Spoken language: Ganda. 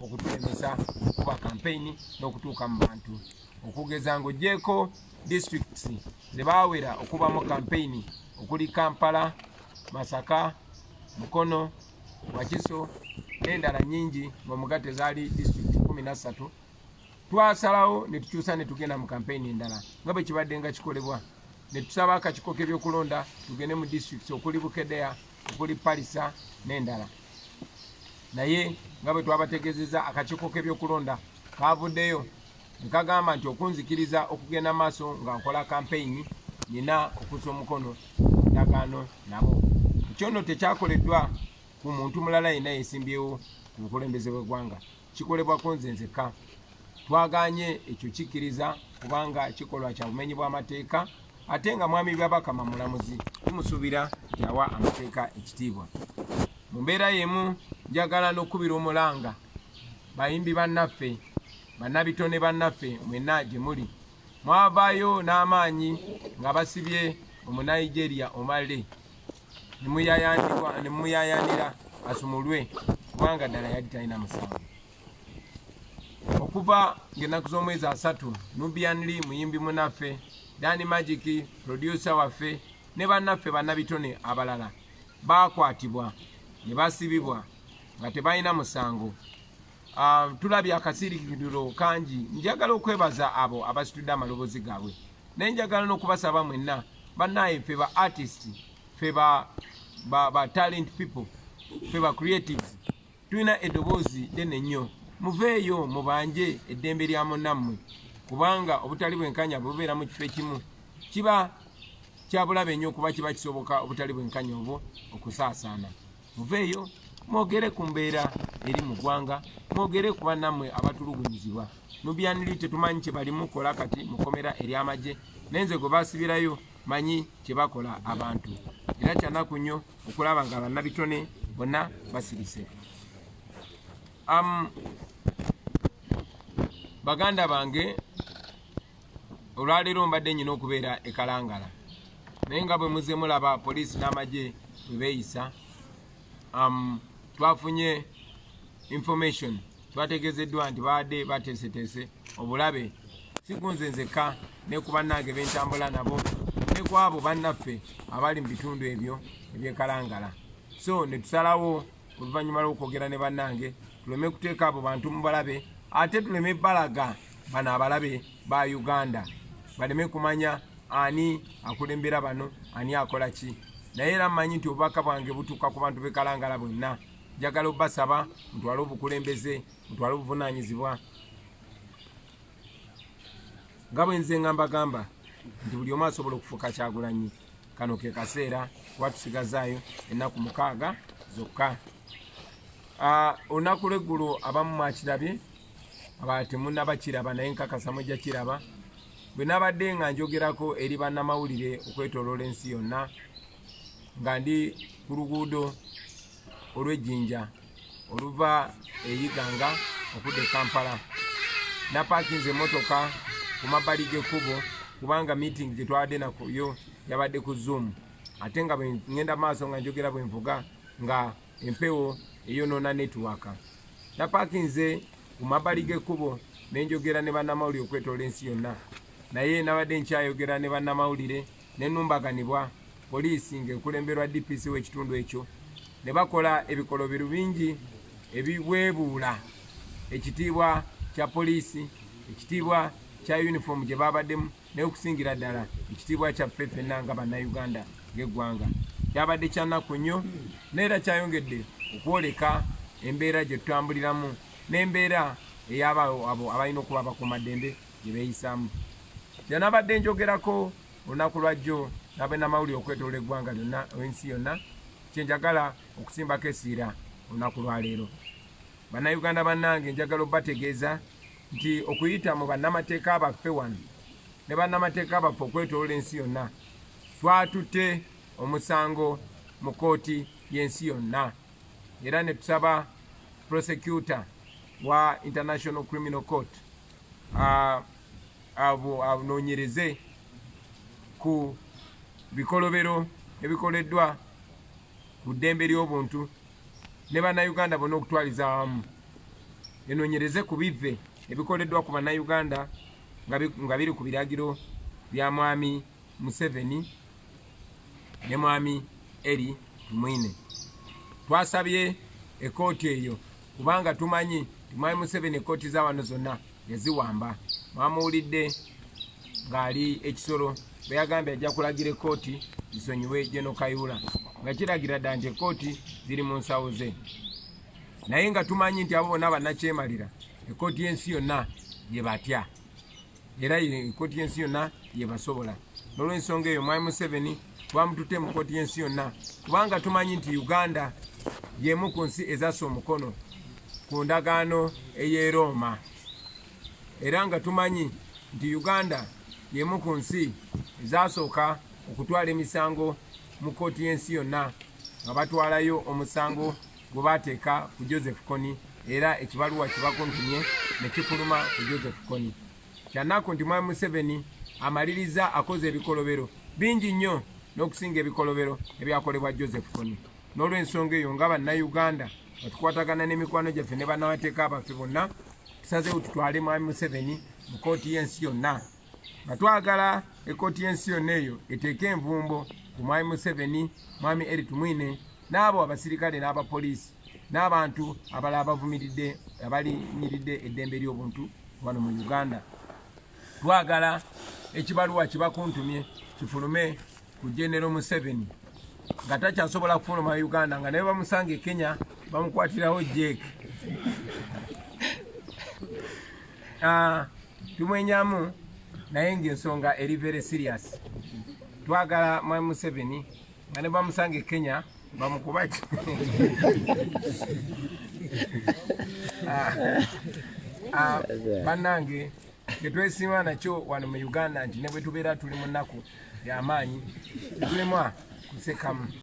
okutulemesa okuba campaign n'okutuuka mu bantu okugeza ng'ogyeko districts ze baawera okuba mu campaign okuli Kampala, Masaka, Mukono, Wakiso n'endala nnyingi ng'omugatte zaali district 13. Twasalawo ne tukyusa ne tugenda mu campaign endala nga bwe kibadde nga kikolebwa ne tusaba akakiiko k'ebyokulonda tugende mu districts okuli Bukedea, okuli Palisa n'endala. Naye nga bwe twabategeezezza akakiiko k'ebyokulonda kaavuddeyo ne kagamba nti okunzikiriza okugenda maaso nga nkola campaign nina okusa omukono ndagaano nabo. Ekyo nno tekyakoleddwa ku muntu mulala yenna yeesimbyewo ku bukulembeze bw'eggwanga, kikolebwako nze nzekka. Twaganye ekyo kikkiriza kubanga kikolwa kya bumenyi bw'amateeka ate nga mwami Byabakama mulamuzi tumusuubira yawa amateeka ekitiibwa. Mu mbeera y'emu njagala n'okkubira omulanga bayimbi bannaffe, bannabitone bannaffe mwenna gye muli, mwavaayo n'amaanyi nga basibye Omunigeria Omale ne muyayaanira asumulwe kubanga ddala yali talina musango. Okuva ng'ennaku z'omwezi 3 Nubian Lee muyimbi munaffe, Danny Magic producer waffe ne bannaffe bannabitone abalala baakwatibwa ne basibibwa nga tebalina musango. Tulabye akasirikiriro kangi. Njagala okwebaza abo abasitudde amaloboozi gaabwe naye njagala n'okubasaba mwenna bannaye ffe ba artist, ffe ba talent people, ffe ba creatives tulina eddoboozi ddene nnyo. Muveeyo mubanje eddembe lya munnammwe kubanga obutali bwenkanya bubeera mu kifo ekimu kiba kya bulabe nnyo kuba kiba kisoboka obutali bwenkanya obwo okusaasaana. Muveeyo mwogere ku mbeera eri mu ggwanga, mwogere ku bannammwe abatulugunyizibwa. Nubian Lee tetumanyi kye balimu kola kati mukomera ery'amagye naye nze gwe baasibirayo manyi kye bakola abantu, era kyanaku nnyo okulaba nga bannabitone bonna basirise. Baganda bange, olwaleero mbadde nnyina okubeera e Kalangala naye nga bwe muze mulaba poliisi n'amagye bwe beeyisa, twafunye information, twategeezeddwa nti baadde bateeseteese obulabe si ku nze nzekka ne ku bannange b'entambula nabo ne ku abo bannaffe abali mu bitundu ebyo eby'e Kalangala. So ne tusalawo oluvannyuma lw'okwogera ne bannange tuleme kuteeka abo bantu mu balabe ate tuleme balaga bano abalabe ba Uganda, baleme kumanya ani akulembera bano, ani akola ki. Naye era mmanyi nti obubaka bwange butuuka ku bantu b'e Kalangala bonna. Njagala obbasaba mutwale obukulembeze, mutwale obuvunaanyizibwa. Nga bwe nze ngambagamba nti buli omu asobola okufuuka Kyagulanyi, kano ke kaseera kuba tusigazaayo ennaku 6 zokka. Olunaku lw'eggulu abamu mwakirabye, abalala temunnabakiraba naye nkakasa mujja kiraba. Bwe nabadde nga njogerako eri bannamawulire okwetooloola ensi yonna nga ndi ku luguudo olw'Ejjinja oluva eyiganga okudda e Kampala, napaakinze emmotoka ku mabbali g'ekkubo kubanga meeting gye twawadde nakuyo yabadde ku Zoom, ate nga bwe ngenda maaso nga njogera bwe nvuga nga empewo eyonoona network. Napaakinze ku mabbali g'ekkubo ne njogera ne bannamawulire okwetoola ensi yonna, naye nabadde nkyayogera ne bannamawulire ne nnumbaganibwa poliisi ng'ekulemberwa DPC w'ekitundu ekyo ne bakola ebikolobero bingi ebiweebuula ekitiibwa kya poliisi, ekitiibwa kya uniform gye babaddemu, naye okusingira ddala ekitiibwa kyaffe ffenna nga bannayuganda ng'eggwanga. Kyabadde kya nnaku nnyo n'era kyayongedde okwoleka embeera gye tutambuliramu n'embeera ey'abo abalina okuba abakuumaddembe gye beeyisaamu. Gyanabadde njogerako olunaku lwajjo n'abannamawulire okwetoola eggwanga lyonna ensi yonna, kyenjagala okusimbako esiira olunaku lwaleero. Bannayuganda bannange, njagala obbategeeza nti okuyita mu bannamateeka baffe wano ne bannamateeka baffe okwetoola ensi yonna, twatutte omusango mu kooti y'ensi yonna, era ne tusaba prosecutor wa International Criminal Court anoonyereze ku bikolobero ebikoleddwa ku ddembe ly'obuntu ne bannayuganda bonna okutwaliza awamu. enonyereze ku bivve ebikoleddwa ku bannayuganda nga biri ku biragiro bya mwami Museveni ne mwami Eri Tumwine. Twasabye ekooti eyo kubanga tumanyi mwami Museveni ekooti za wano zonna yaziwamba. Mwamuwulidde ng'ali ekisolo bwe yagambye ajja kulagira ekooti zisonyiwe General Kayihura nga kiragira ddala nti ekooti ziri mu nsawo ze. Naye nga tumanyi nti abo bonna bannakyemalira ekooti y'ensi yonna ye batya era ekooti y'ensi yonna ye basobola. N'olw'ensonga eyo mwami Museveni twamututte mu kooti y'ensi yonna kubanga tumanyi nti Uganda y'emu ku nsi ezassa omukono ku ndagaano ey'e Roma era nga tumanyi nti Uganda y'emu ku nsi ezasooka okutwala emisango mu kooti y'ensi yonna nga batwalayo omusango gwe baateeka ku Joseph Kony era ekibaluwa kibakuntumye ne kifuluma ku Joseph Kony. Kyannaku nti mwami Museveni amaliriza akoze ebikolobero bingi nnyo n'okusinga ebikolobero ebyakolebwa Joseph Kony. N'olw'ensonga eyo nga bannayuganda batukwatagana n'emikwano gyaffe ne bannabateeka abaffe bonna tusazeewo tutwale mwami Museveni mu kooti y'ensi yonna nga twagala ekooti y'ensi yonna eyo eteeke envumbo ku mwami Museveni, mwami Eri Tumwine n'abo abasirikale n'abapoliisi n'abantu abalala abavumiridde abalinyiridde eddembe ly'obuntu wano mu Uganda. Twagala ekibaluwa kibakuntumye kifulume ku General Museveni nga takyasobola kufuluma Uganda nga naye bamusanga e Kenya bamukwatiraho Jake. Tumwenyamu naye ng'ensonga eri very serious. Twagala mwami Museveni nga ne bamusanga e Kenya bamukuba bannange tetwesiima nakyo wano mu Uganda nti ne bwe tubeera tuli mu nnaku y'amaanyi tetulemwa kusekamu.